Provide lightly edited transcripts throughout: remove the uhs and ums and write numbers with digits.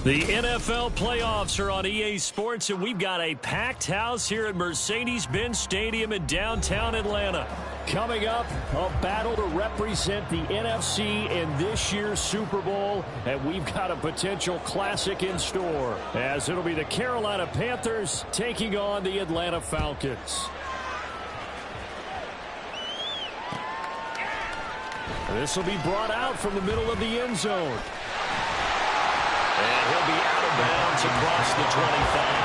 The NFL playoffs are on EA Sports, and we've got a packed house here at Mercedes-Benz Stadium in downtown Atlanta. Coming up, a battle to represent the NFC in this year's Super Bowl, and we've got a potential classic in store, as it'll be the Carolina Panthers taking on the Atlanta Falcons. This will be brought out from the middle of the end zone. And he'll be out of bounds across the 25.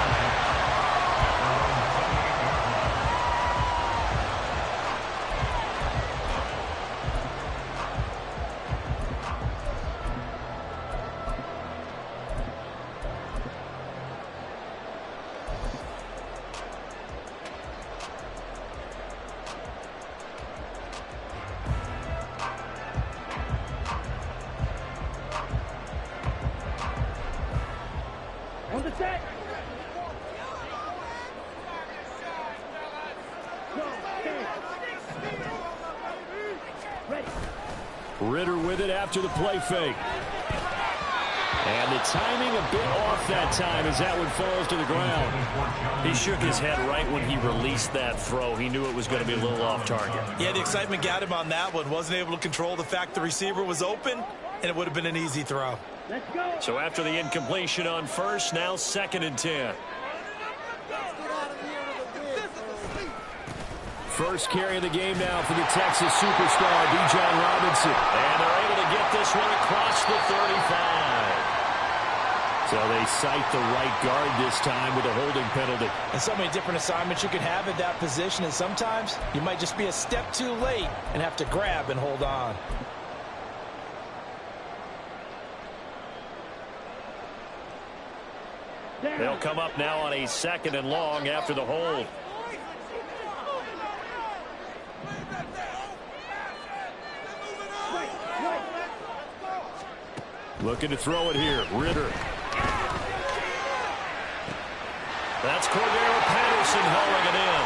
Ritter with it after the play fake. And the timing a bit off that time as that one falls to the ground. He shook his head right when he released that throw. He knew it was going to be a little off target. Yeah, the excitement got him on that one. Wasn't able to control the fact the receiver was open, and it would have been an easy throw. Let's go. So after the incompletion on first, now 2nd and 10. First carry of the game now for the Texas superstar, Bijan Robinson. And they're able to get this one across the 35. So they cite the right guard this time with a holding penalty. And so many different assignments you can have at that position, and sometimes you might just be a step too late and have to grab and hold on. They'll come up now on a 2nd and long after the hold. Looking to throw it here. Ritter. That's Cordero Patterson hauling it in.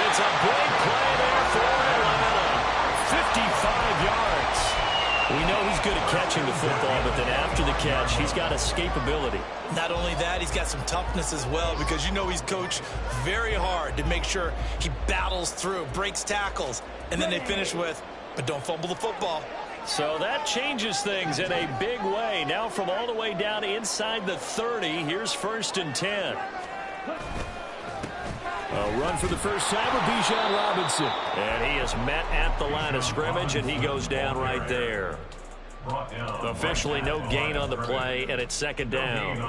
It's a big play there for Atlanta. 55 yards. We know he's good at catching the football, but then after the catch, he's got escapability. Not only that, he's got some toughness as well, because you know he's coached very hard to make sure he battles through, breaks tackles, and then they finish with, but don't fumble the football. So that changes things in a big way. Now from all the way down inside the 30, here's 1st and 10. A run for the first time with Bijan Robinson. And he is met at the line of scrimmage, and he goes down right there. Officially no gain on the play, and it's 2nd down.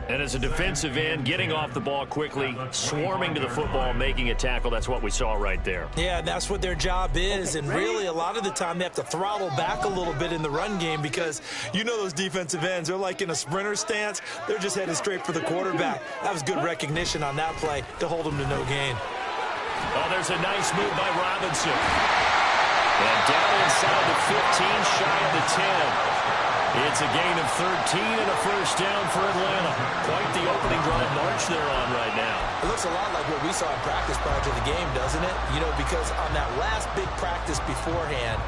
And as a defensive end, getting off the ball quickly, swarming to the football, making a tackle, that's what we saw right there. Yeah, that's what their job is, and really a lot of the time they have to throttle back a little bit in the run game, because you know those defensive ends, they're like in a sprinter stance. They're just headed straight for the quarterback. That was good recognition on that play to hold them to no gain. Oh, there's a nice move by Robinson. And down inside the 15, shy of the 10. It's a gain of 13 and a first down for Atlanta. Quite the opening drive march they're on right now. It looks a lot like what we saw in practice prior to the game, doesn't it? You know, because on that last big practice beforehand,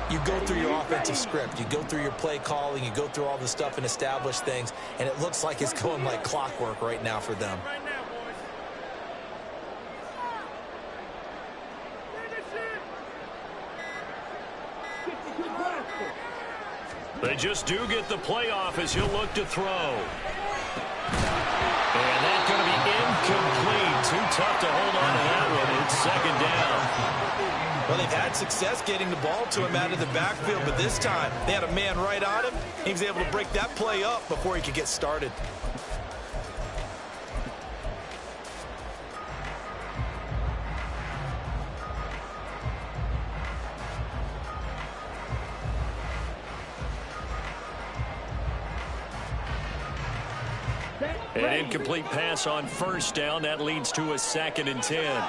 you go through your offensive script. You go through your play calling. You go through all the stuff and establish things. And it looks like it's going like clockwork right now for them. They just do get the playoff as he'll look to throw. And that's going to be incomplete. Too tough to hold on to that one. It's 2nd down. Well, they've had success getting the ball to him out of the backfield, but this time they had a man right on him. He was able to break that play up before he could get started. An incomplete pass on first down. That leads to a 2nd and 10.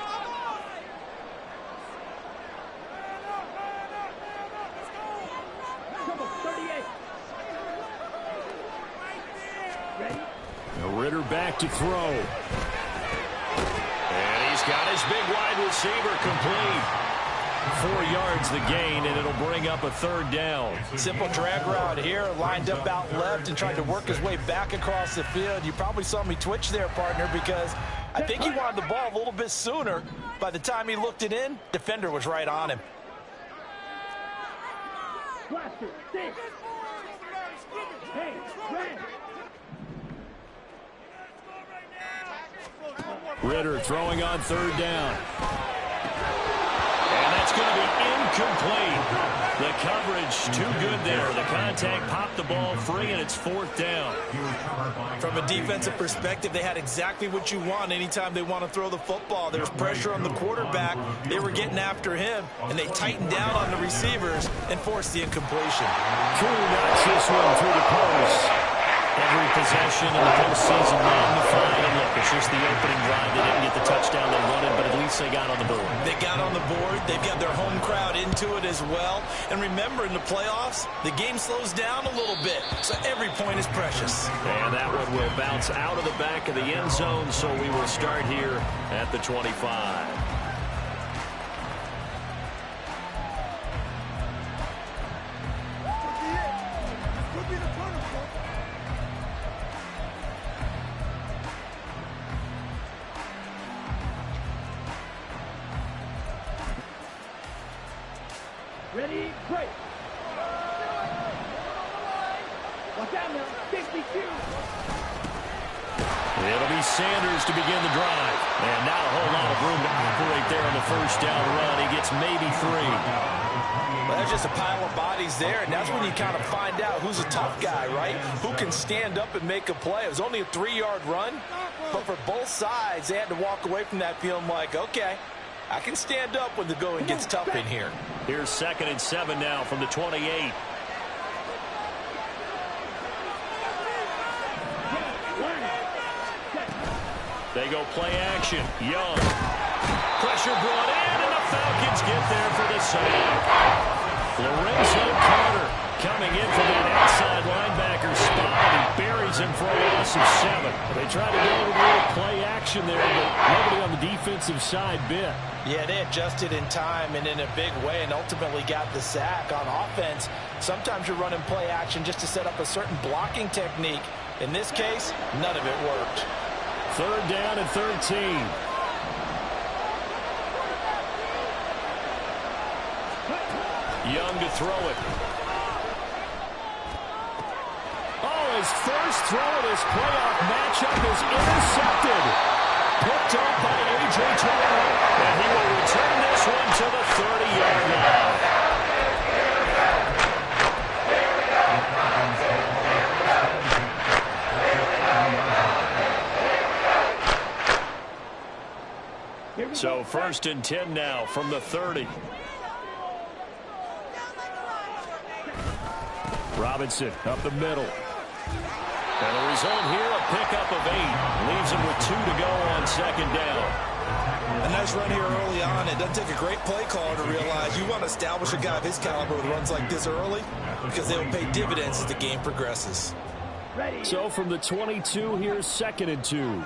Ritter back to throw. And he's got his big wide receiver complete. 4 yards the gain, and it'll bring up a 3rd down. Simple drag route here, lined up out left and tried to work his way back across the field. You probably saw me twitch there, partner, because I think he wanted the ball a little bit sooner. By the time he looked it in, defender was right on him. Ritter throwing on 3rd down. And that's going to be incomplete. The coverage too good there. The contact popped the ball free, and it's 4th down. From a defensive perspective, they had exactly what you want anytime they want to throw the football. There's pressure on the quarterback. They were getting after him, and they tightened down on the receivers and forced the incompletion. Cool knocks this one through the post. Every possession in the postseason magnified. And look, it's just the opening drive. They didn't get the touchdown they wanted, but at least they got on the board. They got on the board. They've got their home crowd into it as well. And remember, in the playoffs, the game slows down a little bit, so every point is precious. And that one will bounce out of the back of the end zone, so we will start here at the 25. Ready, break. Watch out now, 62. It'll be Sanders to begin the drive. And not a whole lot of room to operate there on the 1st down run. He gets maybe 3. Well, there's just a pile of bodies there, and that's when you kind of find out who's a tough guy, right? Who can stand up and make a play. It was only a 3-yard run, but for both sides, they had to walk away from that feeling like, okay, I can stand up when the going gets tough in here. Here's 2nd and 7 now from the 28. They go play action. Young. Pressure brought in, and the Falcons get there for the sack. Lorenzo Carter coming in from that outside linebacker spot. He buries him for a loss of 7. They try to go with a little play action there, but nobody on the defensive side bit. Yeah, they adjusted in time and in a big way and ultimately got the sack. On offense, sometimes you're running play action just to set up a certain blocking technique. In this case, none of it worked. 3rd down and 13. Young to throw it. Oh, his first throw of this playoff matchup is intercepted. Picked up by A.J. Terrell. And he will return this one to the 30-yard line. So 1st and 10 now from the 30. Robinson up the middle. And the result here, a pickup of 8. Leaves him with 2 to go on 2nd down. A nice run here early on. It doesn't take a great play caller to realize you want to establish a guy of his caliber with runs like this early because they will pay dividends as the game progresses. So from the 22, here's 2nd and 2.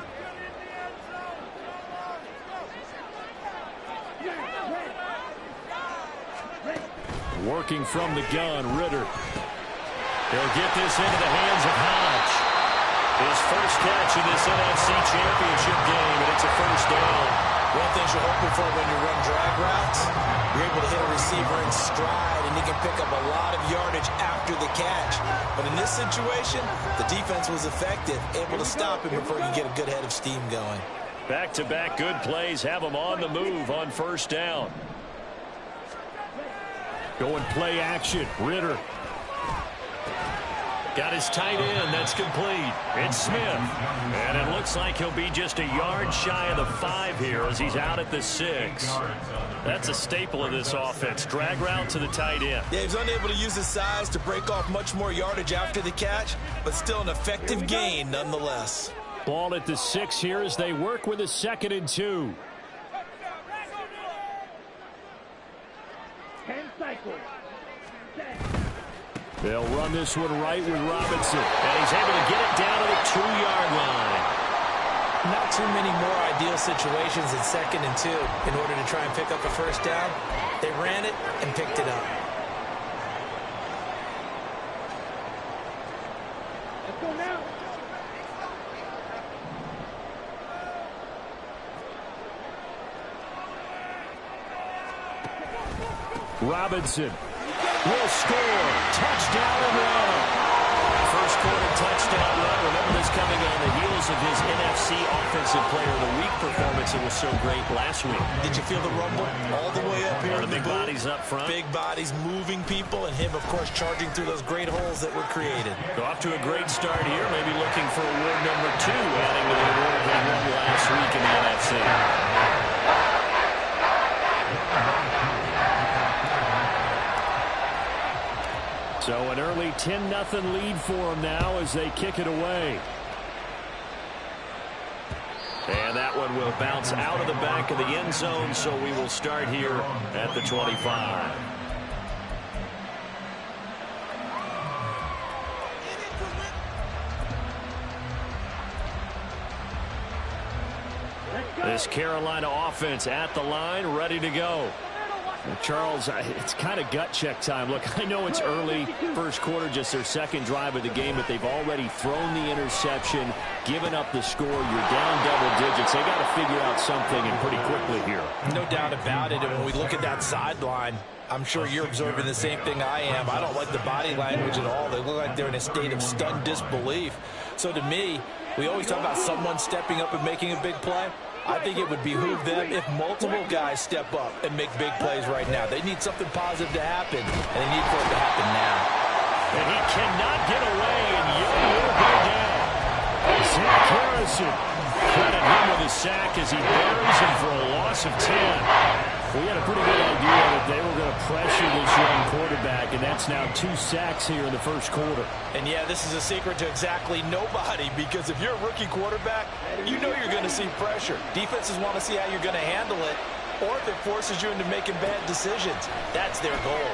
Working from the gun, Ritter. He'll get this into the hands of Hodge. His first catch in this NFC Championship game, and it's a 1st down. One thing you're hoping for when you run drag routes, you're able to hit a receiver in stride, and he can pick up a lot of yardage after the catch. But in this situation, the defense was effective, able to stop him before he could get a good head of steam going. Back-to-back good plays have him on the move on 1st down. Going play action. Ritter. Got his tight end. That's complete. It's Smith. And it looks like he'll be just a yard shy of the 5 here as he's out at the 6. That's a staple of this offense. Drag route to the tight end. Yeah, he's unable to use his size to break off much more yardage after the catch, but still an effective gain nonetheless. Ball at the 6 here as they work with a 2nd and 2. 10 cycles. They'll run this one right with Robinson. And he's able to get it down to the 2-yard line. Not too many more ideal situations in 2nd and 2 in order to try and pick up a first down. They ran it and picked it up. Let's go now. Robinson will score. Touchdown Atlanta. First quarter touchdown run. Remember this coming on the heels of his NFC Offensive Player of the Week performance. It was so great last week. Did you feel the rumble all the way up here? The big bodies up front. Big bodies moving people, and him, of course, charging through those great holes that were created. Go off to a great start here. Maybe looking for award number 2, adding to the award they won last week in the NFC. So an early 10-0 lead for them now as they kick it away. And that one will bounce out of the back of the end zone, so we will start here at the 25. This Carolina offense at the line, ready to go. Charles, it's kind of gut check time. Look, I know it's early, first quarter, just their second drive of the game, but they've already thrown the interception, given up the score. You're down double digits. They got to figure out something, and pretty quickly here. No doubt about it. And when we look at that sideline, I'm sure you're observing the same thing I am. I don't like the body language at all. They look like they're in a state of stunned disbelief. So to me, we always talk about someone stepping up and making a big play. I think it would behoove them if multiple guys step up and make big plays right now. They need something positive to happen, and they need for it to happen now. And he cannot get away, and Young will go down. Zach Harrison credit him with a sack as he buries him for a loss of 10. We had a pretty good idea that they were going to pressure this young quarterback, and that's now 2 sacks here in the first quarter. And, yeah, this is a secret to exactly nobody, because if you're a rookie quarterback, you know you're going to see pressure. Defenses want to see how you're going to handle it, or if it forces you into making bad decisions. That's their goal.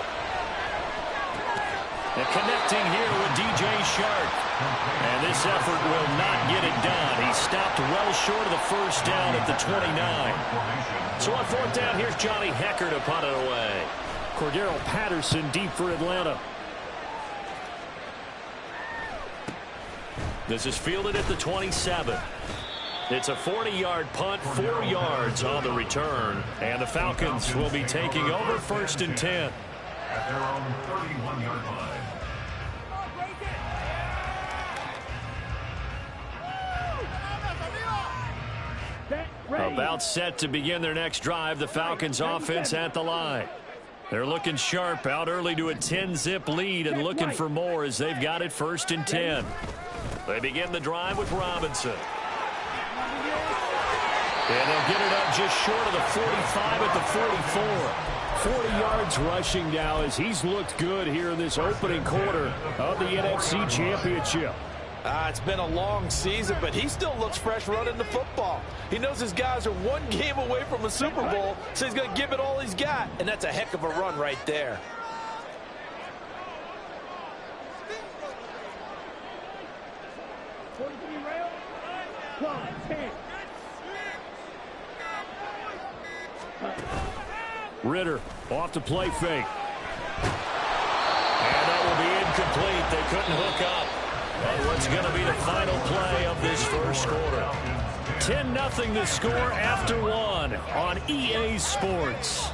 And connecting here with DJ Shark. And this effort will not get it done. He stopped well short of the first down at the 29. So on 4th down, here's Johnny Hecker to punt it away. Cordero Patterson deep for Atlanta. This is fielded at the 27. It's a 40-yard punt, 4 yards on the return. And the Falcons will be taking over 1st and 10. At their own 31-yard line. About set to begin their next drive. The Falcons offense at the line. They're looking sharp, out early to a 10-zip lead and looking for more as they've got it 1st and 10. They begin the drive with Robinson. And they'll get it up just short of the 45 at the 44. 40 yards rushing now as he's looked good here in this opening quarter of the NFC Championship. It's been a long season, but he still looks fresh running the football. He knows his guys are 1 game away from a Super Bowl, so he's going to give it all he's got, and that's a heck of a run right there. Ritter off to play fake. And that will be incomplete. They couldn't hook up. And what's going to be the final play of this first quarter? 10-0 the score after 1 on EA Sports.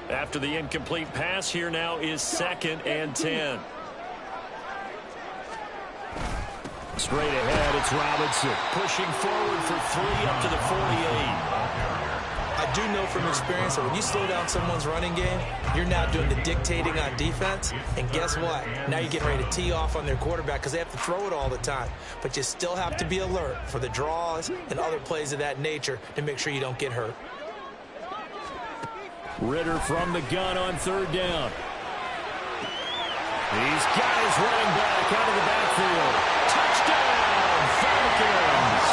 After the incomplete pass, here now is 2nd and 10. Straight ahead, it's Robinson pushing forward for 3 up to the 48. I do know from experience that when you slow down someone's running game, you're now doing the dictating on defense. And guess what? Now you're getting ready to tee off on their quarterback because they have to throw it all the time. But you still have to be alert for the draws and other plays of that nature to make sure you don't get hurt. Ritter from the gun on 3rd down. He's got his running back out of the backfield. Touchdown, Falcons!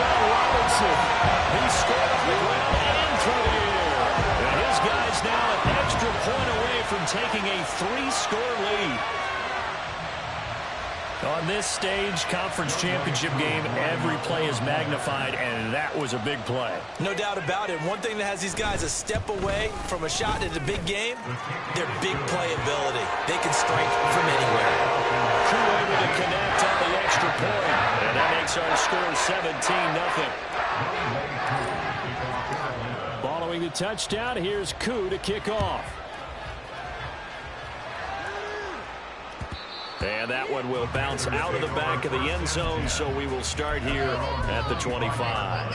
about Robinson? He scored on the ground and through the air. And his guy's now an extra point away from taking a 3-score lead. On this stage, conference championship game, every play is magnified, and that was a big play. No doubt about it. One thing that has these guys a step away from a shot in a big game, their big playability. They can strike from anywhere. Crew able to connect on the extra point, and that makes our score 17-0. Following the touchdown, here's Koo to kick off. And that one will bounce out of the back of the end zone, so we will start here at the 25.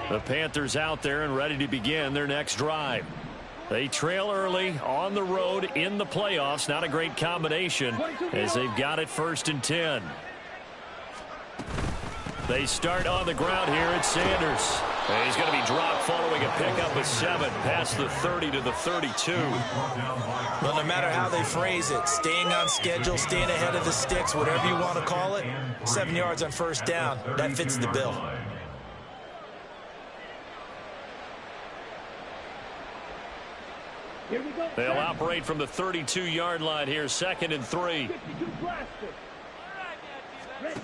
The Panthers out there and ready to begin their next drive. They trail early on the road in the playoffs. Not a great combination as they've got it 1st and 10. They start on the ground here at Sanders. And he's going to be dropped following a pickup of 7 past the 30 to the 32. Well, no matter how they phrase it, staying on schedule, staying ahead of the sticks, whatever you want to call it, 7 yards on 1st down, that fits the bill. Here we go. They'll operate from the 32-yard line here, 2nd and 3. 52 blaster. Ready.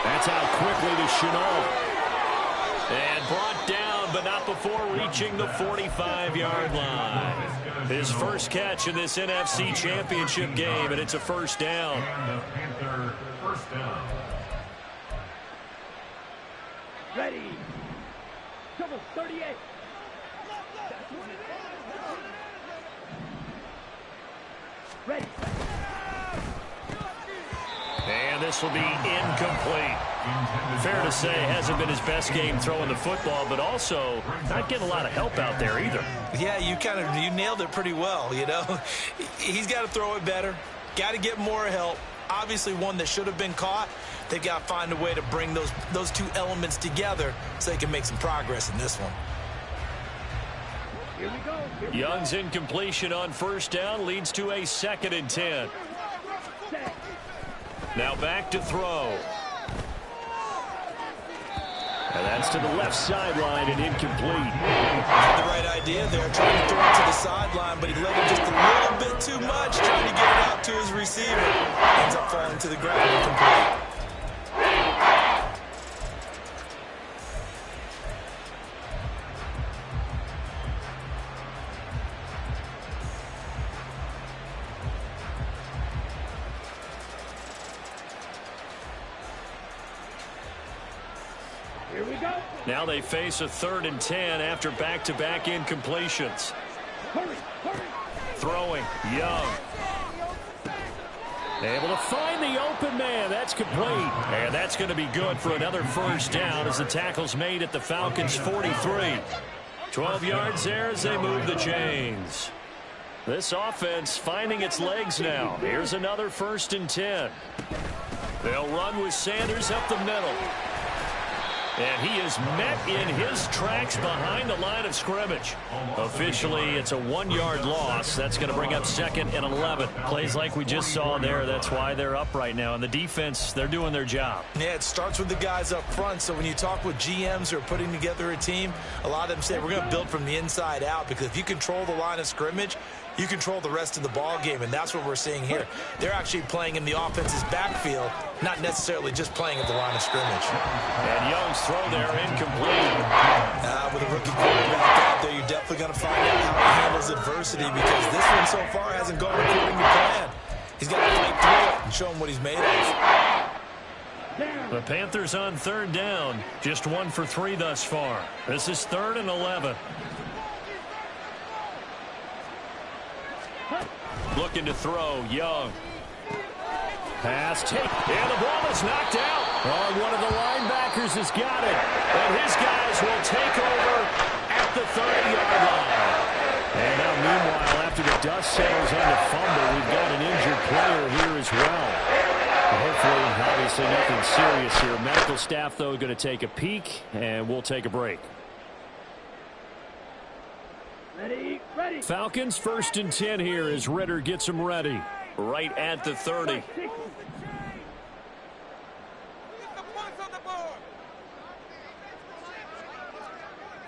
That's out quickly to Chenault. And brought down, but not before reaching the 45-yard line. His first catch in this NFC Championship game, and it's a 1st down. And the Panther 1st down. Ready. Double 38. Ready. And this will be incomplete. Fair to say, hasn't been his best game throwing the football, but also not getting a lot of help out there either. Yeah, you nailed it pretty well, you know. He's got to throw it better, got to get more help. Obviously one that should have been caught. They've got to find a way to bring those two elements together so they can make some progress in this one. Here we go. Young's incompletion on 1st down leads to a 2nd and 10. Set. Now back to throw. And that's to the left sideline and incomplete. Had the right idea there, trying to throw it to the sideline, but he let it just a little bit too much, trying to get it out to his receiver. Ends up falling to the ground incomplete. Here we go. Now they face a 3rd and 10 after back-to-back incompletions. Hurry, hurry. Throwing, Young. Able to find the open man. That's complete. And that's going to be good for another 1st down as the tackle's made at the Falcons' 43. 12 yards there as they move the chains. This offense finding its legs now. Here's another 1st and 10. They'll run with Sanders up the middle. And he is met in his tracks behind the line of scrimmage. Officially, it's a 1-yard loss. That's going to bring up 2nd and 11. Plays like we just saw there. That's why they're up right now. And the defense, they're doing their job. Yeah, it starts with the guys up front. So when you talk with GMs who are putting together a team, a lot of them say, we're going to build from the inside out. Because if you control the line of scrimmage, you control the rest of the ball game, and that's what we're seeing here. They're actually playing in the offense's backfield, not necessarily just playing at the line of scrimmage. And Young's throw there incomplete. With a rookie quarterback out there, you're definitely going to find out how he handles adversity, because this one so far hasn't gone according to plan. He's got to fight through it and show him what he's made of. The Panthers on 3rd down, just 1 for 3 thus far. This is 3rd and 11. Looking to throw, Young. Pass take, and the ball is knocked out. Oh, one of the linebackers has got it. And his guys will take over at the 30-yard line. And now, meanwhile, after the dust settles on the fumble, we've got an injured player here as well. Hopefully, not Obviously nothing serious here. Medical staff, though, going to take a peek, and we'll take a break. Ready, ready. Falcons 1st and 10 here as Ritter gets them ready. Right at the 30.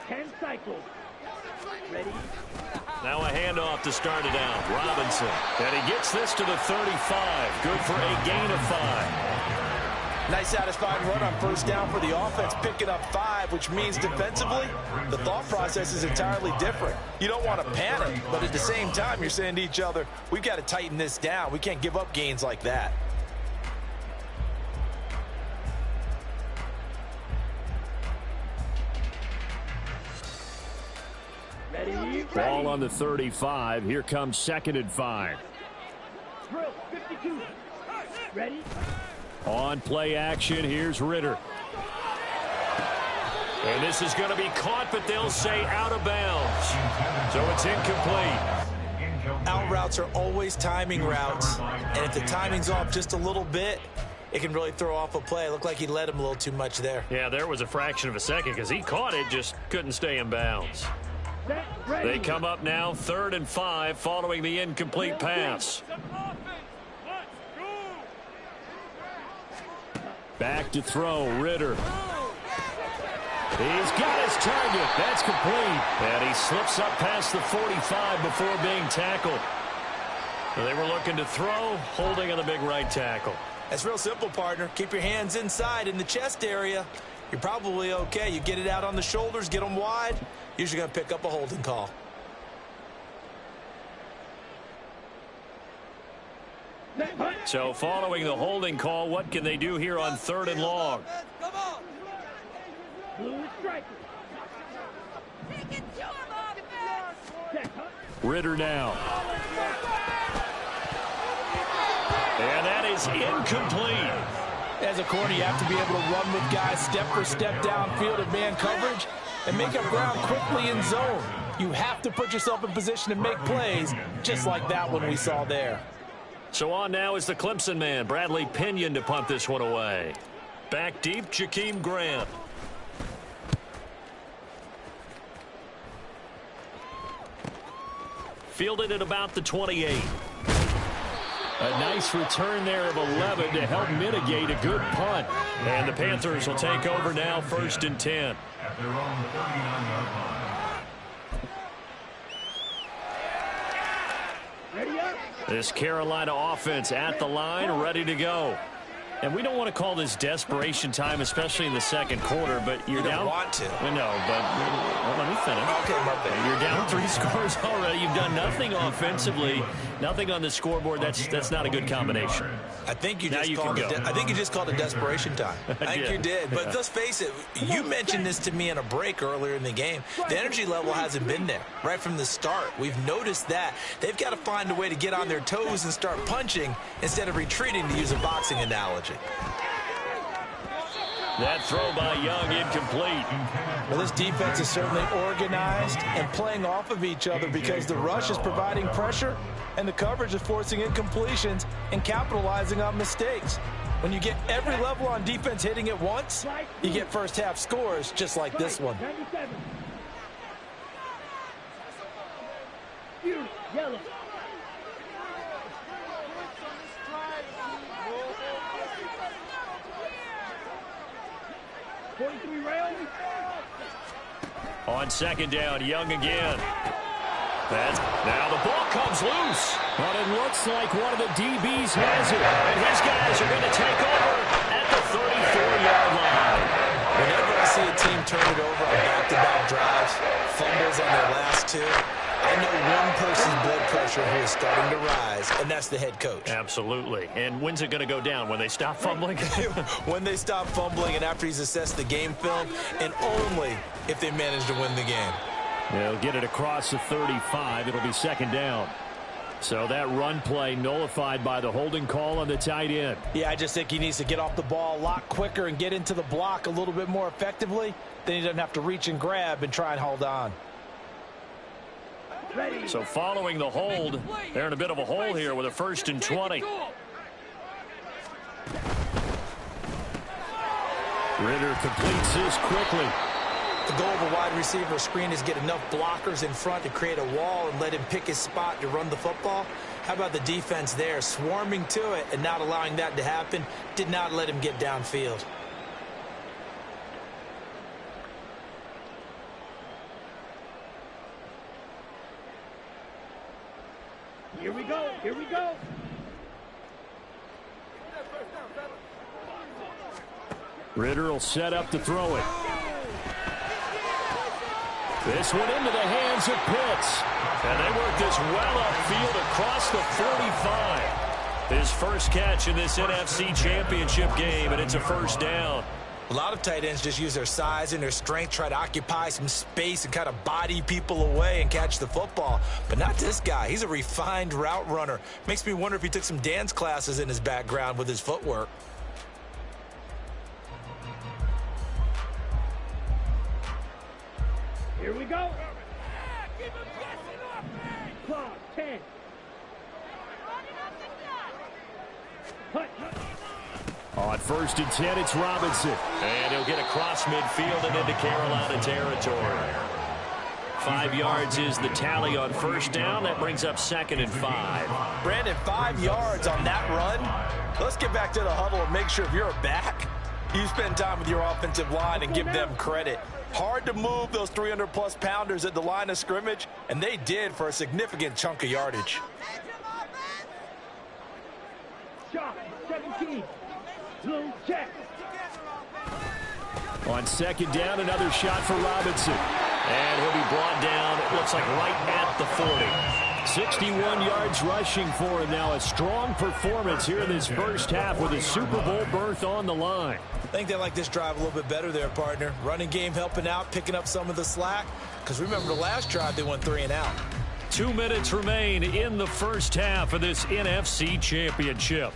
10 cycles. Ready. Now a handoff to start it out. Robinson. And he gets this to the 35. Good for a gain of 5. Nice satisfying run on first down for the offense, picking up 5, which means defensively, the thought process is entirely different. You don't want to panic, but at the same time, you're saying to each other, we've got to tighten this down. We can't give up gains like that. Ready, Ball on the 35. Here comes 2nd and 5. drill, 52. Ready. On play action, here's Ritter. And this is going to be caught, but they'll say out of bounds. So it's incomplete. Out routes are always timing routes, and if the timing's off just a little bit, it can really throw off a play. It looked like he led him a little too much there. Yeah, there was a fraction of a second because he caught it, just couldn't stay in bounds. Set, ready. They come up now 3rd and 5 following the incomplete pass. Back to throw, Ritter. He's got his target. That's complete. And he slips up past the 45 before being tackled. They were looking to throw, holding on the big right tackle. That's real simple, partner. Keep your hands inside in the chest area. You're probably okay. You get it out on the shoulders, get them wide. Usually going to pick up a holding call. So following the holding call, what can they do here on 3rd and long? Blue striker. Ritter now. And that is incomplete. As a corner, you have to be able to run with guys step for step downfield in man coverage and make up ground quickly in zone. You have to put yourself in position to make plays, just like that one we saw there. So on now is the Clemson man, Bradley Pinion, to punt this one away. Back deep, Jakeem Grant. Fielded at about the 28. A nice return there of 11 to help mitigate a good punt. And the Panthers will take over now 1st and 10. At their own 39-yard line. Ready up. This Carolina offense at the line, ready to go. And we don't want to call this desperation time, especially in the 2nd quarter, but you're You down. don't want to. No, but well, let me finish. Okay, my bad. You're down 3 scores already. You've done nothing offensively, nothing on the scoreboard. That's not a good combination. I think you Now just you called can it. go. I think you just called it desperation time. I think you did. But let's face it. You mentioned this to me in a break earlier in the game. The energy level hasn't been there right from the start. We've noticed that they've got to find a way to get on their toes and start punching instead of retreating, to use a boxing analogy. That throw by Young incomplete. Well, this defense is certainly organized and playing off of each other because the rush is providing pressure and the coverage is forcing incompletions and capitalizing on mistakes. When you get every level on defense hitting at once, you get first half scores just like this one. 97. Yellow. On 2nd down, Young again. Now the ball comes loose. But it looks like one of the DBs has it. And his guys are going to take over at the 34-yard line. Whenever I see a team turn it over on back-to-back drives, fumbles on their last 2, I know one person's blood pressure who is starting to rise, and that's the head coach. Absolutely. And when's it going to go down? When they stop fumbling? When they stop fumbling and after he's assessed the game film, and only if they manage to win the game. They'll get it across the 35. It'll be 2nd down. So that run play nullified by the holding call on the tight end. Yeah, I just think he needs to get off the ball a lot quicker and get into the block a little bit more effectively. Then he doesn't have to reach and grab and try and hold on. So following the hold, they're in a bit of a hole here with a 1st and 20. Ritter completes this quickly. The goal of a wide receiver screen is get enough blockers in front to create a wall and let him pick his spot to run the football. How about the defense there, swarming to it and not allowing that to happen? Did not let him get downfield. Here we go. Here we go. Ritter will set up to throw it. This one into the hands of Pitts. And they work this well upfield across the 45. His first catch in this NFC Championship game, and it's a first down. A lot of tight ends just use their size and their strength, try to occupy some space and kind of body people away and catch the football. But not this guy. He's a refined route runner. Makes me wonder if he took some dance classes in his background with his footwork. Here we go. Clock 10. Hut. On 1st and 10, it's Robinson. And he'll get across midfield and into Carolina territory. 5 yards is the tally on first down. That brings up 2nd and 5. Brandon, 5 yards on that run. Let's get back to the huddle and make sure if you're a back, you spend time with your offensive line and give them credit. Hard to move those 300-plus pounders at the line of scrimmage, and they did for a significant chunk of yardage. Shot 17. Blue check. On 2nd down, another shot for Robinson. And he'll be brought down, it looks like right at the 40. 61 yards rushing for him now. A strong performance here in this first half with a Super Bowl berth on the line. I think they like this drive a little bit better there, partner. Running game helping out, picking up some of the slack. Because remember the last drive, they went 3 and out. 2 minutes remain in the first half of this NFC Championship.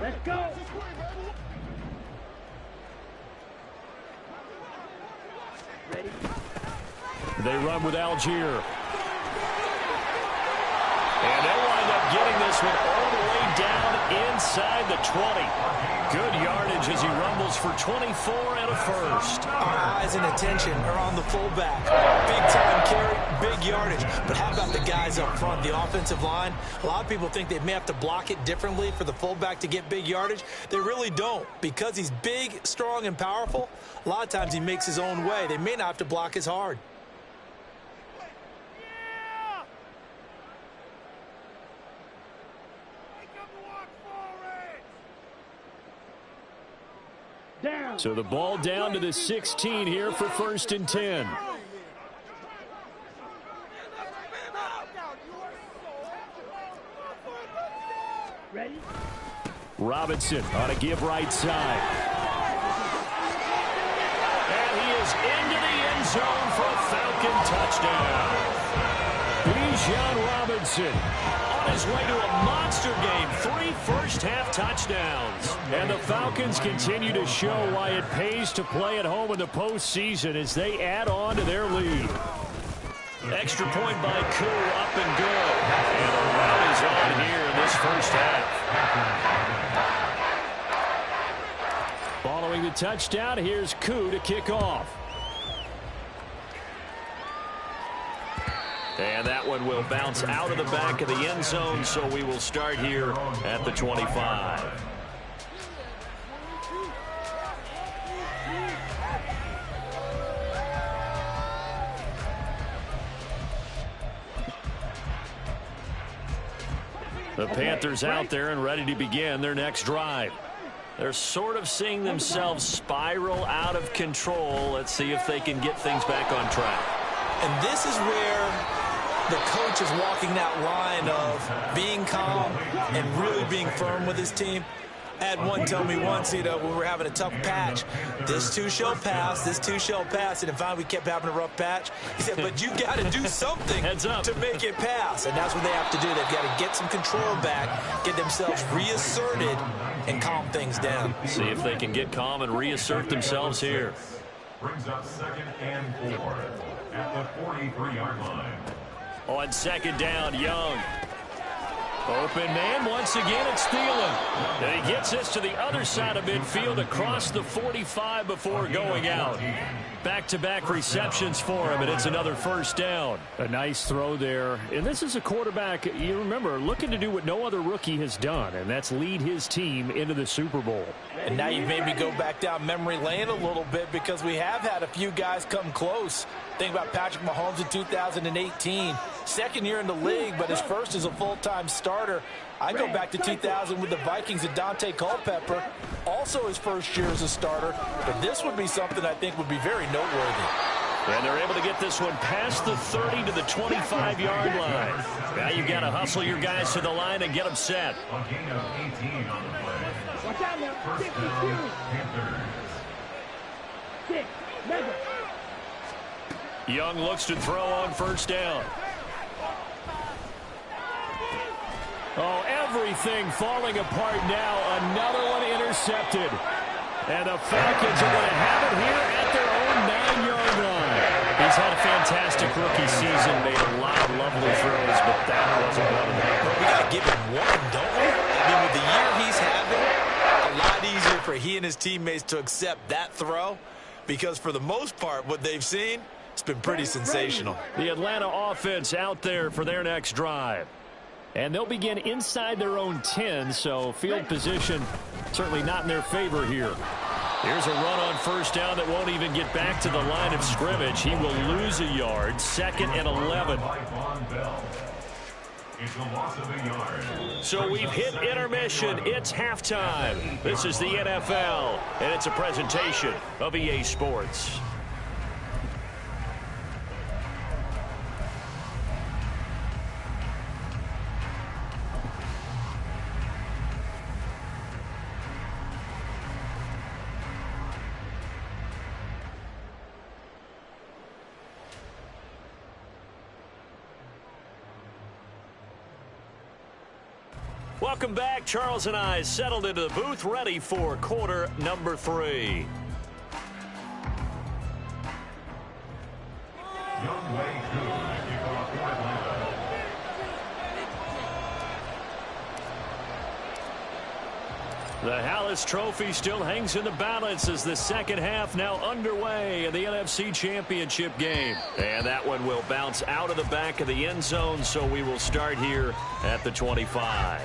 Let's go. Ready? They run with Algier. And they'll wind up getting this one all the way down inside the 20. Good yardage as he rumbles for 24 and a first. Our eyes and attention are on the fullback. Big time carry, big yardage. But how about the guys up front, the offensive line? A lot of people think they may have to block it differently for the fullback to get big yardage. They really don't. Because he's big, strong, and powerful, a lot of times he makes his own way. They may not have to block as hard. Down. So the ball down to the 16 here for 1st and 10. Ready? Robinson on a give right side. And he is into the end zone for a Falcon touchdown. Bijan Robinson on his way to a monster game. 3 first-half touchdowns. And the Falcons continue to show why it pays to play at home in the postseason as they add on to their lead. Extra point by Koo, up and good. And the run is on here in this first half. Following the touchdown, here's Koo to kick off. And that one will bounce out of the back of the end zone, so we will start here at the 25. The Panthers out there and ready to begin their next drive. They're sort of seeing themselves spiral out of control. Let's see if they can get things back on track. And this is where the coach is walking that line of being calm and really being firm with his team. I had one tell me once, when we were having a tough patch, this too shall pass, this too shall pass. And finally we kept having a rough patch. He said, but you got to do something to make it pass. And that's what they have to do. They've got to get some control back, get themselves reasserted, and calm things down. See if they can get calm and reassert themselves here. Brings up 2nd and 4 at the 43-yard line. On 2nd down, Young. Open man once again, it's Thielen. And he gets this to the other side of midfield across the 45 before going out. Back-to-back receptions for him, and it's another first down. A nice throw there. And this is a quarterback, you remember, looking to do what no other rookie has done, and that's lead his team into the Super Bowl. And now you've made me go back down memory lane a little bit because we have had a few guys come close. Think about Patrick Mahomes in 2018. Second year in the league, but his first as a full-time starter. I go back to 2000 with the Vikings and Dante Culpepper. Also his first year as a starter. But this would be something I think would be very noteworthy. And they're able to get this one past the 30 to the 25-yard line. Now you've got to hustle your guys to the line and get them set. A gain of 18 on the play. Watch out now. First down, Panthers. 6, measure. Young looks to throw on first down. Oh, everything falling apart now. Another one intercepted. And the Falcons are going to have it here at their own 9-yard line. He's had a fantastic rookie season, made a lot of lovely throws, but that wasn't one of them. We got to give him one, don't we? I mean, with the year he's having, a lot easier for he and his teammates to accept that throw because for the most part, what they've seen, it's been pretty sensational. The Atlanta offense out there for their next drive. And they'll begin inside their own 10, so field position certainly not in their favor here. Here's a run on first down that won't even get back to the line of scrimmage. He will lose a yard, 2nd and 11. It's a loss of a yard. So we've hit intermission. It's halftime. This is the NFL, and it's a presentation of EA Sports. Welcome back. Charles and I settled into the booth, ready for quarter number 3. Young Wei Koo, kickoff for Atlanta. The Hallis Trophy still hangs in the balance as the second half now underway in the NFC Championship game. And that one will bounce out of the back of the end zone, so we will start here at the 25.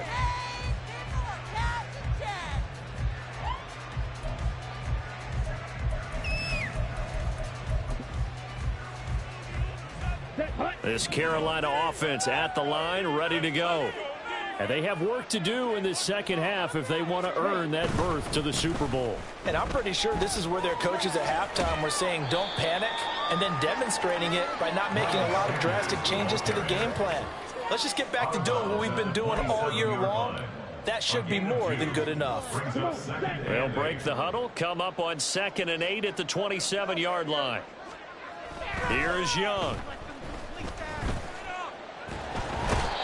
This Carolina offense at the line, ready to go. And they have work to do in this second half if they want to earn that berth to the Super Bowl. And I'm pretty sure this is where their coaches at halftime were saying don't panic and then demonstrating it by not making a lot of drastic changes to the game plan. Let's just get back to doing what we've been doing all year long. That should be more than good enough. They'll break the huddle, come up on 2nd and 8 at the 27-yard line. Here is Young.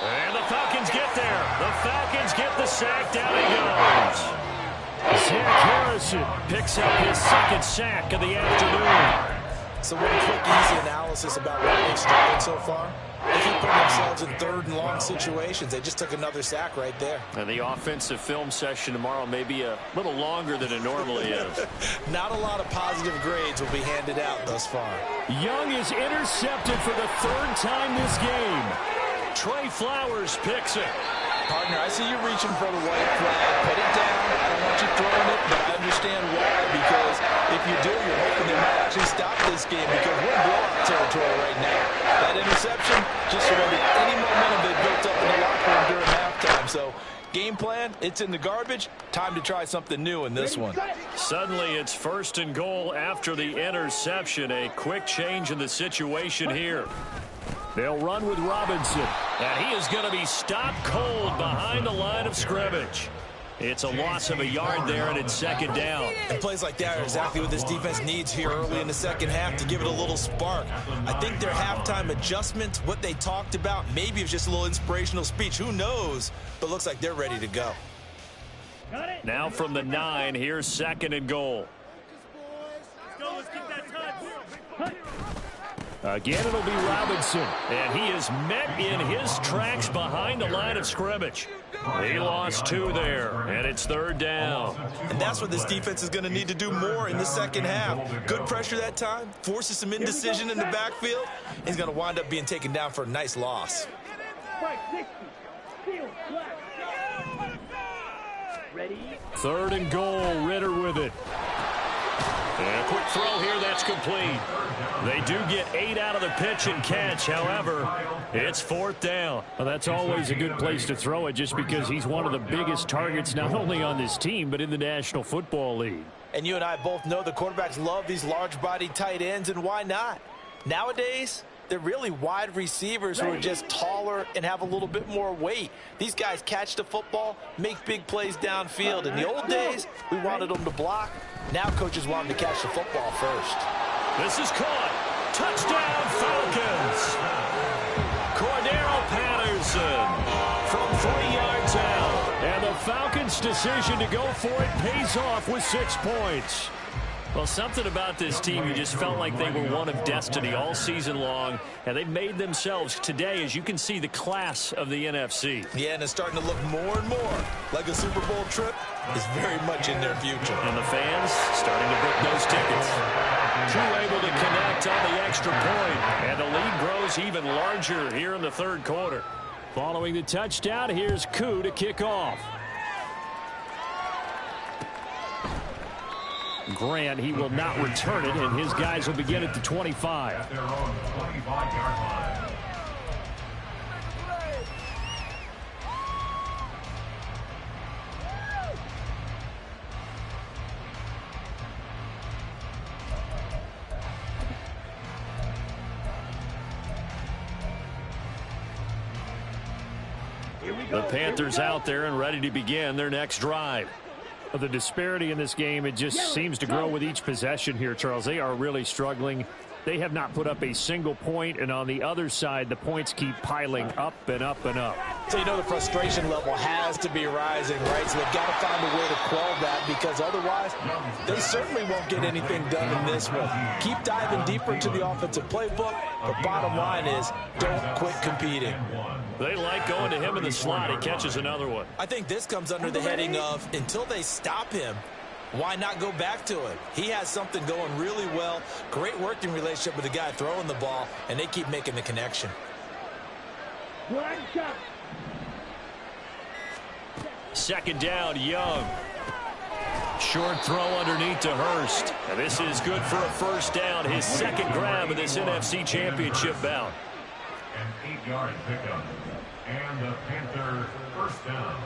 And the Falcons get there. The Falcons get the sack. Down he goes. Zach Harrison picks up his 2nd sack of the afternoon. So one quick, easy analysis about what they've struggled so far. They keep putting themselves in 3rd and long situations. They just took another sack right there. And the offensive film session tomorrow may be a little longer than it normally is. Not a lot of positive grades will be handed out thus far. Young is intercepted for the 3rd time this game. Trey Flowers picks it. Partner, I see you reaching for the white flag. Put it down. I don't want you throwing it, but I understand why. Because if you do, you're hoping they might actually stop this game because we're in blowout territory right now. That interception just surrendered any momentum they built up in the locker room during halftime. So, game plan, it's in the garbage. Time to try something new in this one. Suddenly, it's 1st and goal after the interception. A quick change in the situation here. They'll run with Robinson, and he is going to be stopped cold behind the line of scrimmage. It's a loss of a yard there, and it's 2nd down. And plays like that are exactly what this defense needs here early in the second half to give it a little spark. I think their halftime adjustments, what they talked about, maybe it was just a little inspirational speech. Who knows? But looks like they're ready to go. Now from the 9, here's 2nd and goal. Again, it'll be Robinson, and he is met in his tracks behind the line of scrimmage. He lost 2 there, and it's 3rd down. And that's what this defense is going to need to do more in the second half. Good pressure that time, forces some indecision in the backfield. He's going to wind up being taken down for a nice loss. Ready? 3rd and goal, Ritter with it. And a quick throw here, that's complete. They do get 8 out of the pitch and catch. However, it's 4th down. Well, that's always a good place to throw it just because he's one of the biggest targets not only on this team but in the National Football League. And you and I both know the quarterbacks love these large-bodied tight ends, and why not? Nowadays, they're really wide receivers who are just taller and have a little bit more weight. These guys catch the football, make big plays downfield. In the old days, we wanted them to block. Now coaches want them to catch the football first. This is caught. Touchdown, Falcons. Cordero Patterson from 3 yards out. And the Falcons' decision to go for it pays off with 6 points. Well, something about this team, you just felt like they were one of destiny all season long, and they made themselves today, as you can see, the class of the NFC. Yeah, and it's starting to look more and more like a Super Bowl trip is very much in their future. And the fans starting to book those tickets. True able to connect on the extra point, and the lead grows even larger here in the 3rd quarter. Following the touchdown, here's Koo to kick off. Grant, he will not return it, and his guys will begin at the 25. At their own 25-yard line. The Panthers out there and ready to begin their next drive. The disparity in this game, it just seems to grow with each possession here, Charles. They are really struggling. They have not put up a single point, and on the other side, the points keep piling up and up and up. So you know the frustration level has to be rising, right? So they've got to find a way to quell that, because otherwise they certainly won't get anything done in this one. Keep diving deeper into the offensive playbook. The bottom line is don't quit competing. They like going to him in the slot. He catches another one. I think this comes under the heading of until they stop him, why not go back to it? He has something going really well. Great working relationship with the guy throwing the ball, and they keep making the connection. One shot. 2nd down, Young. Short throw underneath to Hurst. And this is good for a 1st down. His 2nd grab of this NFC Championship bout. An 8-yard pickup. And the Panthers 1st down.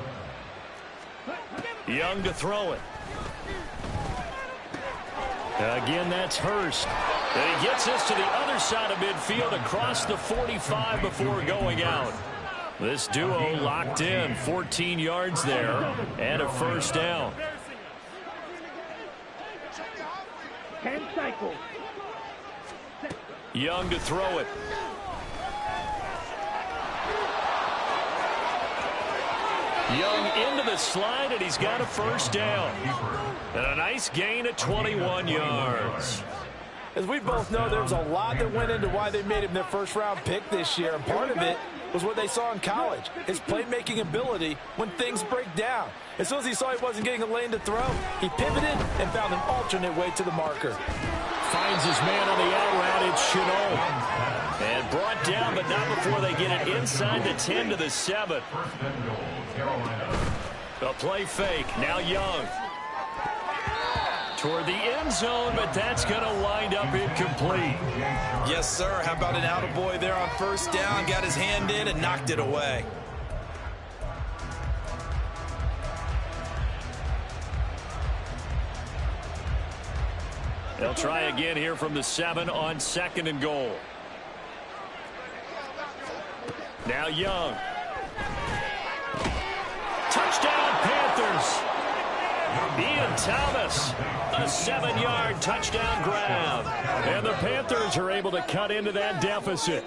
Young to throw it. Again, that's Hurst. And he gets us to the other side of midfield across the 45 before going out. This duo locked in, 14 yards there, and a 1st down. 10 cycles. Young to throw it. Young into the slide, and he's got a 1st down. And a nice gain at 21 yards. As we both know, there's a lot that went into why they made him their 1st-round pick this year, and part of it was what they saw in college, his playmaking ability when things break down. As soon as he saw he wasn't getting a lane to throw, he pivoted and found an alternate way to the marker. Finds his man on the out route. It's Chenault. And brought down, but not before they get it inside the 10 to the 7. A play fake. Now Young. Toward the end zone, but that's going to wind up incomplete. Yes, sir. How about an attaboy there on 1st down? Got his hand in and knocked it away. They'll try again here from the 7 on 2nd and goal. Now Young. Touchdown, Panthers. Ian Thomas, a 7-yard touchdown grab. And the Panthers are able to cut into that deficit.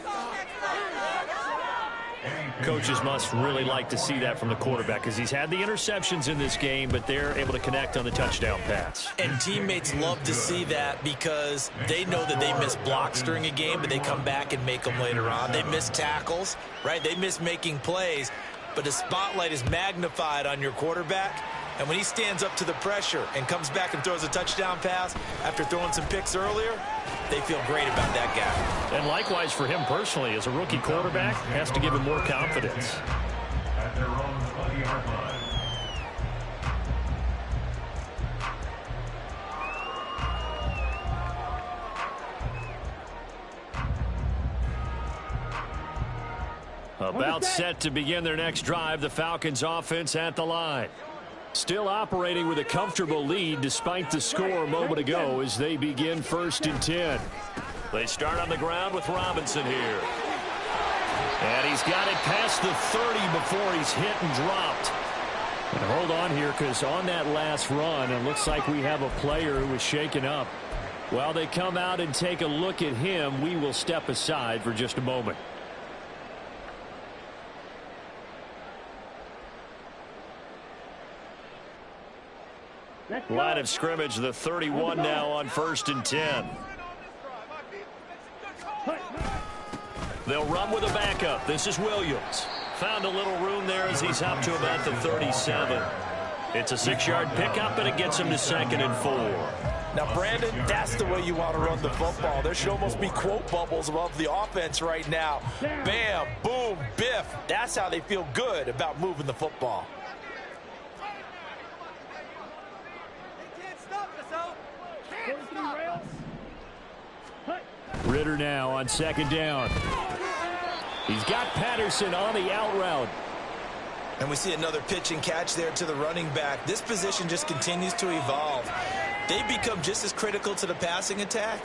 Coaches must really like to see that from the quarterback because he's had the interceptions in this game, but they're able to connect on the touchdown pass. And teammates love to see that because they know that they miss blocks during a game, but they come back and make them later on. They miss tackles, right? They miss making plays, but the spotlight is magnified on your quarterback. And when he stands up to the pressure and comes back and throws a touchdown pass after throwing some picks earlier, they feel great about that guy. And likewise for him personally, as a rookie quarterback, has to give him more confidence. At their own 20-yard line. About set to begin their next drive, the Falcons offense at the line. Still operating with a comfortable lead despite the score a moment ago as they begin 1st and 10. They start on the ground with Robinson here. And he's got it past the 30 before he's hit and dropped. And hold on here because on that last run, it looks like we have a player who was shaken up. While they come out and take a look at him, we will step aside for just a moment. Line of scrimmage, the 31 now on 1st and 10. They'll run with a backup. This is Williams. Found a little room there as he's up to about the 37. It's a 6-yard pickup, and it gets him to 2nd and 4. Now, Brandon, that's the way you want to run the football. There should almost be quote bubbles above the offense right now. Bam, boom, biff. That's how they feel good about moving the football. Ritter now on 2nd down. He's got Patterson on the out route. And we see another pitch and catch there to the running back. This position just continues to evolve. They become just as critical to the passing attack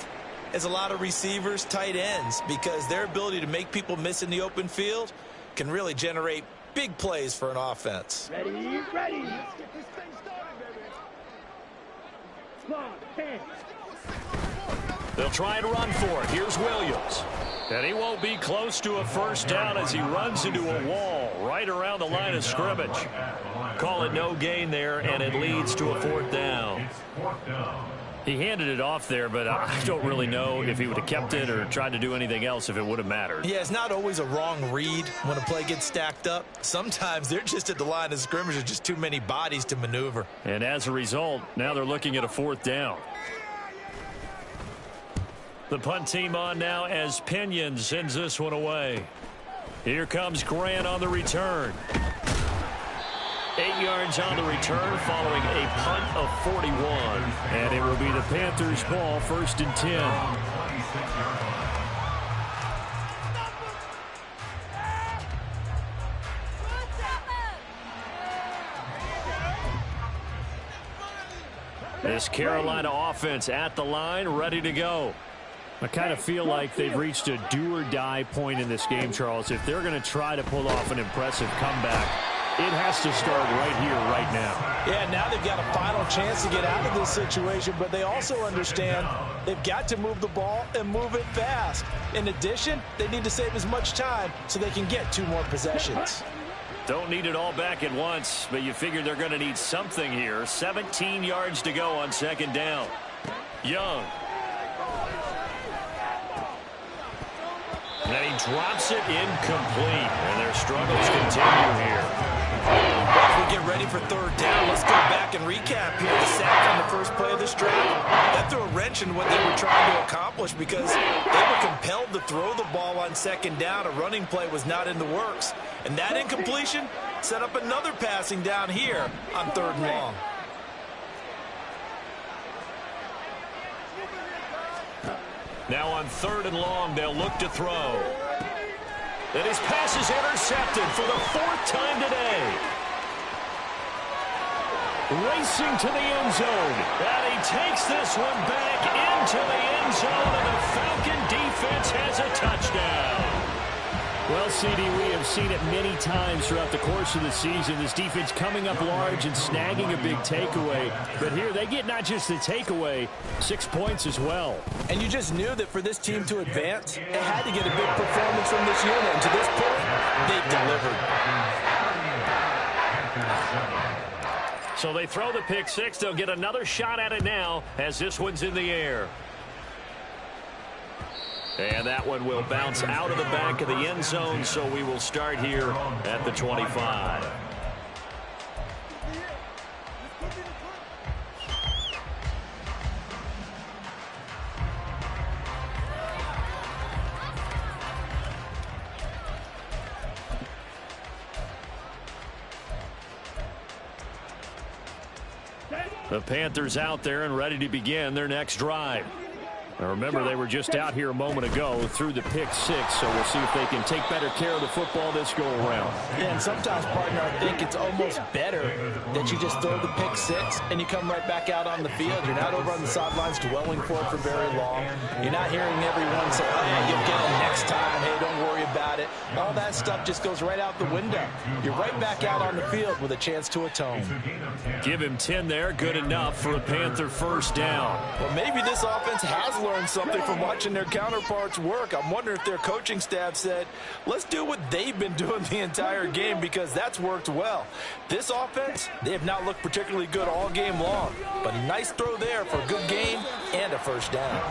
as a lot of receivers, tight ends, because their ability to make people miss in the open field can really generate big plays for an offense. Ready. Let's get this thing started, baby. Long, 10. They'll try and run for it. Here's Williams. And he won't be close to a 1st down as he runs into a wall right around the line of scrimmage. Call it no gain there, and it leads to a 4th down. He handed it off there, but I don't really know if he would have kept it or tried to do anything else if it would have mattered. Yeah, it's not always a wrong read when a play gets stacked up. Sometimes they're just at the line of scrimmage. There's just too many bodies to maneuver. And as a result, now they're looking at a 4th down. The punt team on now as Pinion sends this one away. Here comes Grant on the return. 8 yards on the return following a punt of 41. And it will be the Panthers' ball, 1st and 10. This Carolina offense at the line, ready to go. I kind of feel like they've reached a do-or-die point in this game, Charles. If they're going to try to pull off an impressive comeback, it has to start right here, right now. Yeah, now they've got a final chance to get out of this situation, but they also understand they've got to move the ball and move it fast. In addition, they need to save as much time so they can get 2 more possessions. Don't need it all back at once, but you figure they're going to need something here. 17 yards to go on 2nd down. Young. And then he drops it incomplete, and their struggles continue here. As we get ready for 3rd down, let's go back and recap here. The sack on the first play of this drive. That threw a wrench in what they were trying to accomplish because they were compelled to throw the ball on 2nd down. A running play was not in the works. And that incompletion set up another passing down here on 3rd and long. Now on 3rd and long, they'll look to throw. And his pass is intercepted for the 4th time today. Racing to the end zone. And he takes this one back into the end zone, and the Falcon defense has a touchdown. Well, CD, we have seen it many times throughout the course of the season. This defense coming up large and snagging a big takeaway. But here they get not just the takeaway, 6 points as well. And you just knew that for this team to advance, it had to get a big performance from this unit. And to this point, they've delivered. So they throw the pick six. They'll get another shot at it now as this one's in the air. And that one will bounce out of the back of the end zone, so we will start here at the 25. The Panthers out there and ready to begin their next drive. Now remember, they were just out here a moment ago through the pick six, so we'll see if they can take better care of the football this go-around. Yeah, and sometimes, partner, I think it's almost better that you just throw the pick six and you come right back out on the field. You're not over on the sidelines dwelling for it for very long. You're not hearing everyone say, oh, yeah, you'll get it next time. Hey, don't worry about it. All that stuff just goes right out the window. You're right back out on the field with a chance to atone. Give him 10 there. Good enough for a Panther first down. Well, maybe this offense has learned something from watching their counterparts work. I'm wondering if their coaching staff said, let's do what they've been doing the entire game, because that's worked well. This offense, they have not looked particularly good all game long, but a nice throw there for a good gain and a first down.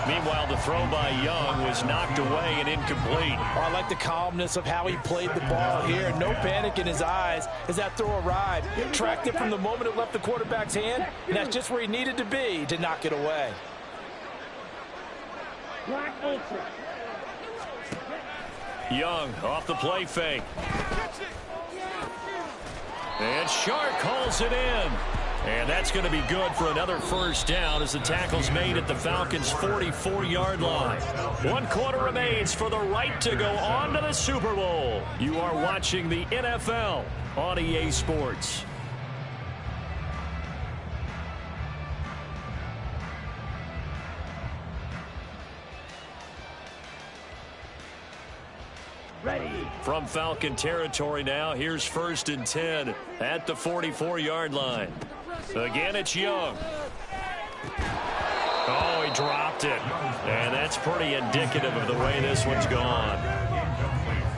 Meanwhile, the throw by Young was knocked away and incomplete. Oh, I like the calmness of how he played the ball here. No panic in his eyes as that throw arrived. Tracked it from the moment it left the quarterback's hand, and that's just where he needed to be to knock it away. Young off the play fake. And Shark calls it in. And that's going to be good for another first down as the tackle's made at the Falcons' 44-yard line. 1 quarter remains for the right to go on to the Super Bowl. You are watching the NFL on EA Sports. Ready. From Falcon territory now, here's 1st and 10 at the 44-yard line. Again, it's Young. Oh, he dropped it. And that's pretty indicative of the way this one's gone.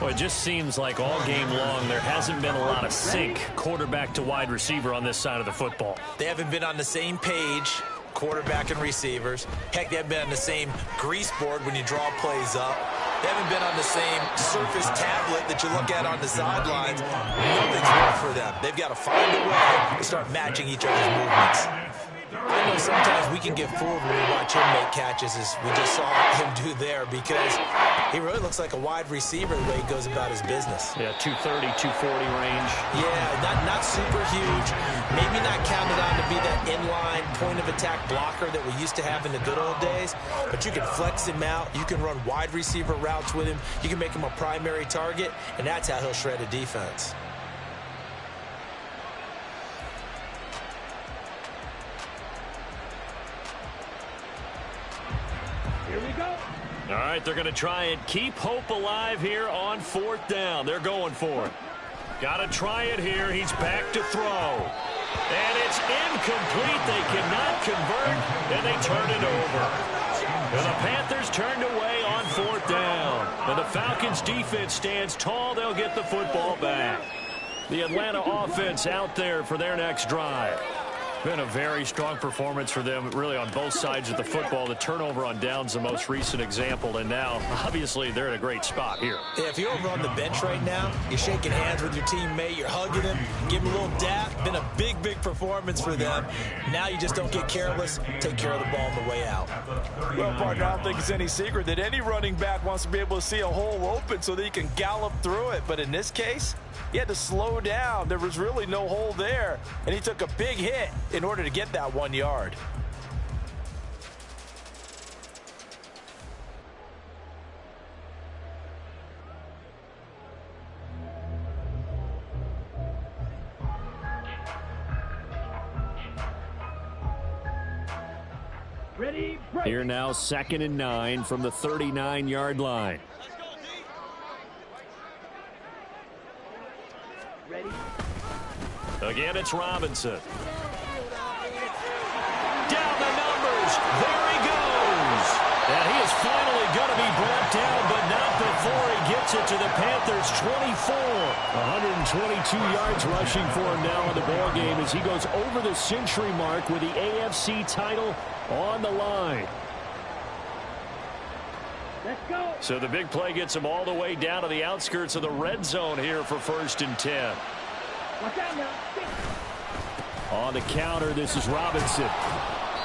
Well, it just seems like all game long there hasn't been a lot of sync quarterback to wide receiver on this side of the football. They haven't been on the same page, quarterback and receivers. Heck, they haven't been on the same grease board when you draw plays up. They haven't been on the same Surface tablet that you look at on the sidelines. Nothing's worked for them. They've got to find a way to start matching each other's movements. I know sometimes we can get fooled when we watch him make catches, as we just saw him do there, because he really looks like a wide receiver the way he goes about his business. Yeah, 230, 240 range. Yeah, not super huge. Maybe not counted on to be that inline point-of-attack blocker that we used to have in the good old days, but you can flex him out. You can run wide receiver routes with him. You can make him a primary target, and that's how he'll shred a defense. Here we go. All right, they're going to try and keep hope alive here on 4th down. They're going for it. Got to try it here. He's back to throw. And it's incomplete. They cannot convert, and they turn it over. And the Panthers turned away on 4th down. And the Falcons defense stands tall. They'll get the football back. The Atlanta offense out there for their next drive. Been a very strong performance for them, really, on both sides of the football. The turnover on downs, the most recent example, and now, obviously, they're in a great spot here. Yeah, if you're over on the bench right now, you're shaking hands with your teammate, you're hugging him, give him a little dap. Been a big, big performance for them. Now you just don't get careless. Take care of the ball on the way out. Well, partner, I don't think it's any secret that any running back wants to be able to see a hole open so that he can gallop through it. But in this case, he had to slow down. There was really no hole there, and he took a big hit in order to get that 1 yard. Ready, break. Here now, 2nd and 9 from the 39-yard line. Ready. Again, it's Robinson. Down the numbers. There he goes. And he is finally going to be brought down, but not before he gets it to the Panthers, 24. 122 yards rushing for him now in the ball game as he goes over the century mark with the AFC title on the line. Let's go. So the big play gets him all the way down to the outskirts of the red zone here for 1st and 10. Watch out now. On the counter, this is Robinson.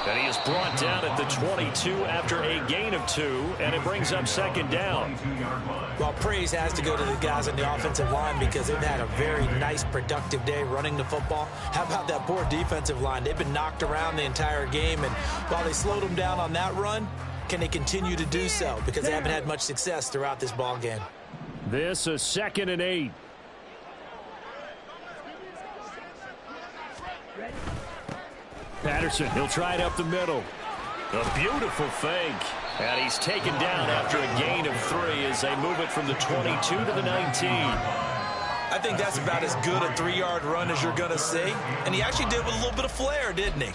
And he is brought down at the 22 after a gain of 2, and it brings up 2nd down. Well, praise has to go to the guys on the offensive line because they've had a very nice, productive day running the football. How about that poor defensive line? They've been knocked around the entire game, and while they slowed them down on that run, can they continue to do so? Because they haven't had much success throughout this ball game. This is 2nd and 8. Patterson, he'll try it up the middle. A beautiful fake. And he's taken down after a gain of 3 as they move it from the 22 to the 19. I think that's about as good a 3-yard run as you're going to see. And he actually did with a little bit of flair, didn't he?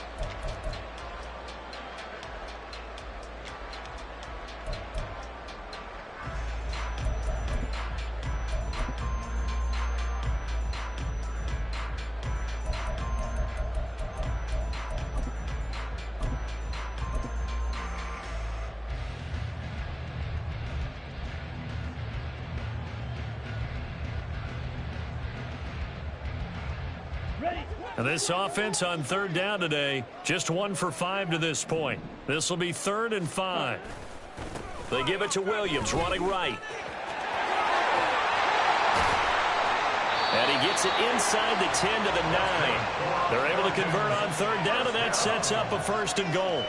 And this offense on 3rd down today, just 1 for 5 to this point. This will be 3rd and 5. They give it to Williams, running right. And he gets it inside the 10 to the 9. They're able to convert on 3rd down, and that sets up a 1st and goal.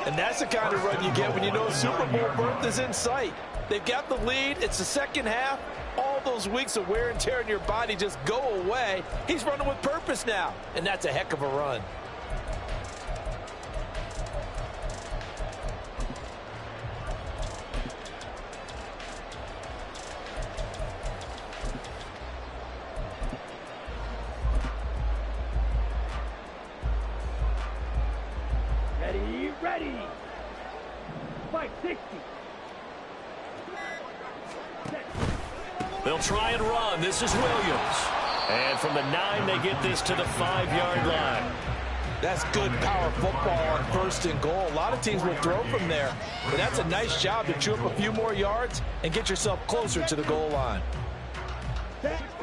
And that's the kind of run you get when you know Super Bowl berth is in sight. They've got the lead. It's the second half. All those weeks of wear and tear in your body just go away. He's running with purpose now, and that's a heck of a run. Ready, ready. 560. They'll try and run. This is Williams. And from the 9, they get this to the 5-yard line. That's good power football on 1st and goal. A lot of teams will throw from there, but that's a nice job to chew up a few more yards and get yourself closer to the goal line.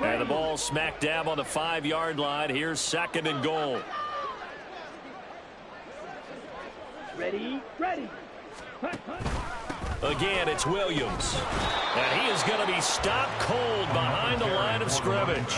And the ball smack dab on the 5-yard line. Here's 2nd and goal. Ready, ready. Hunt, hunt. Again, it's Williams. And he is going to be stopped cold behind the line of scrimmage.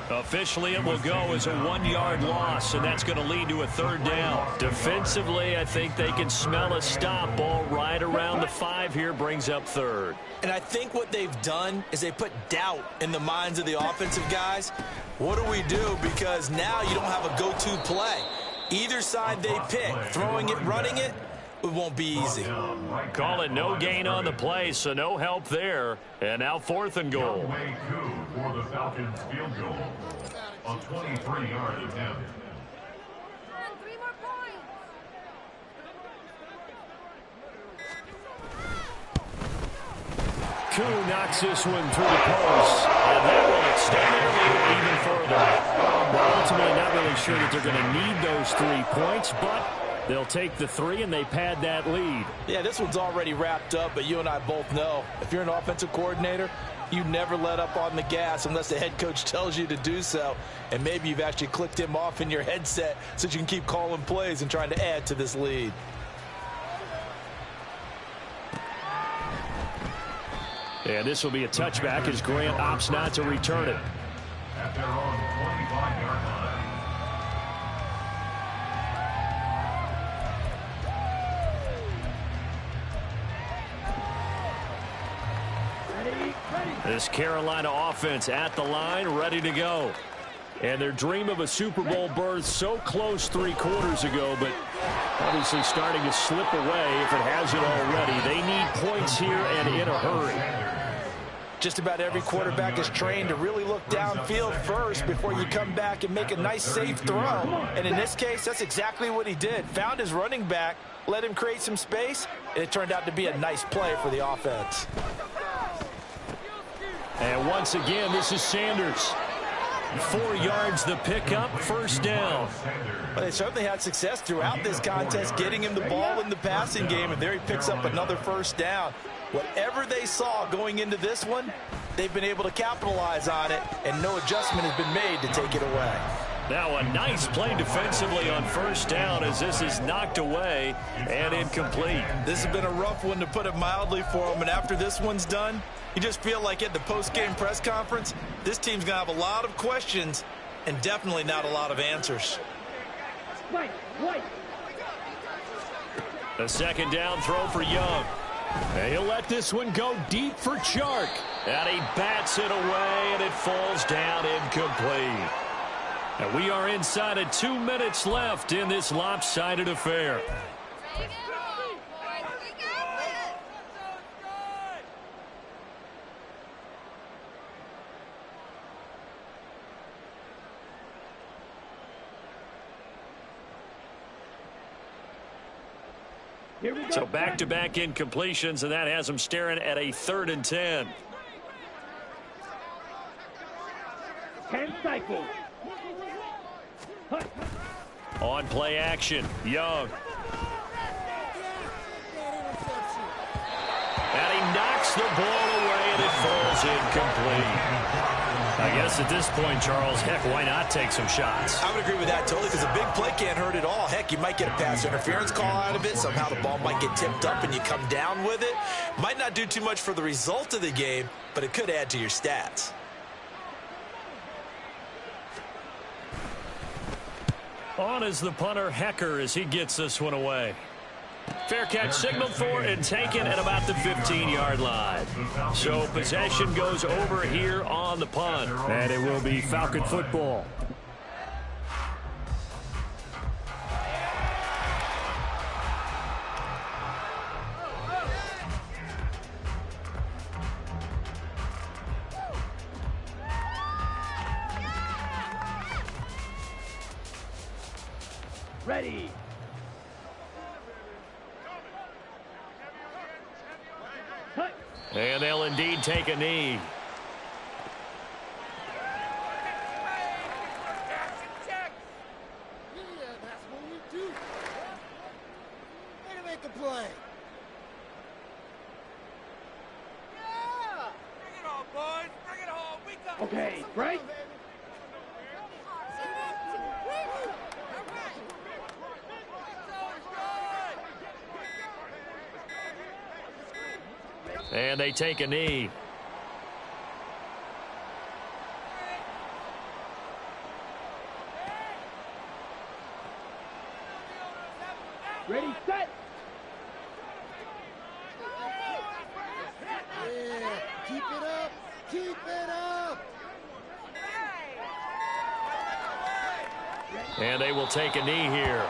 Officially, it will go as a 1-yard loss, and that's going to lead to a 3rd down. Defensively, I think they can smell a stop ball right around the 5 here, brings up 3rd. And I think what they've done is they put doubt in the minds of the offensive guys. What do we do? Because now you don't have a go-to play. Either side they pick, throwing it, running it, it won't be easy. Call it no gain on the play, so no help there. And now 4th and goal. Way 2 for the Falcons field goal. A 23-yard attempt. 3 more points. Koo knocks this one through the post. And that will extend their lead even further. Well, ultimately not really sure that they're going to need those 3 points, but they'll take the 3 and they pad that lead. Yeah, this one's already wrapped up, but you and I both know if you're an offensive coordinator, you never let up on the gas unless the head coach tells you to do so. And maybe you've actually clicked him off in your headset so you can keep calling plays and trying to add to this lead. And this will be a touchback as Grant opts not to return it. At their own 25-yard line. This Carolina offense at the line, ready to go. And their dream of a Super Bowl berth so close 3 quarters ago, but obviously starting to slip away if it hasn't already. They need points here and in a hurry. Just about every quarterback is trained to really look downfield first before you come back and make a nice, safe throw. And in this case, that's exactly what he did. Found his running back, let him create some space, and it turned out to be a nice play for the offense. And once again, this is Sanders. 4 yards the pickup, first down. Well, they certainly had success throughout this contest getting him the ball in the passing game, and there he picks up another first down. Whatever they saw going into this one, they've been able to capitalize on it, and no adjustment has been made to take it away. Now a nice play defensively on first down as this is knocked away and incomplete. This has been a rough one, to put it mildly, for him, and after this one's done, you just feel like at the post-game press conference, this team's going to have a lot of questions and definitely not a lot of answers. Right. A second down throw for Young. And he'll let this one go deep for Chark. And he bats it away, and it falls down incomplete. And we are inside of 2 minutes left in this lopsided affair. Here we go. So back-to-back incompletions, and that has them staring at a 3rd and 10. 10 cycles. On play action, Young. And he knocks the ball away, and it falls incomplete. I guess at this point, Charles, heck, why not take some shots? I would agree with that totally, because a big play can't hurt at all. Heck, you might get a pass interference call out of it. Somehow the ball might get tipped up and you come down with it. Might not do too much for the result of the game, but it could add to your stats. On is the punter, Hecker, as he gets this one away. Fair catch signaled for and taken at about the 15-yard line. So possession goes over here on the punt. And it will be Falcon football. Ready. And they'll indeed take a knee. That's what we do. Way to make a play. Yeah! Bring it on, boys. Bring it home. We got Okay, break. And they take a knee. Ready, set. Yeah, keep it up. Keep it up. And they will take a knee here.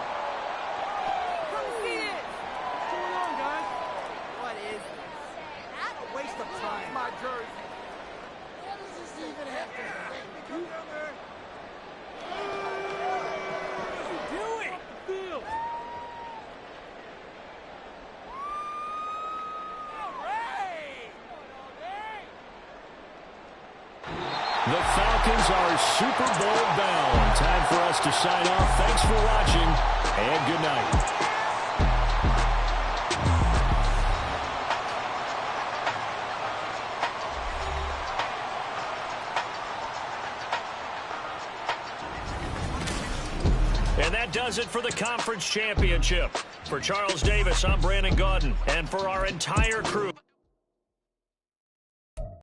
The Falcons are Super Bowl bound. Time for us to sign off. Thanks for watching, and good night. And that does it for the conference championship. For Charles Davis, I'm Brandon Gaudin. And for our entire crew.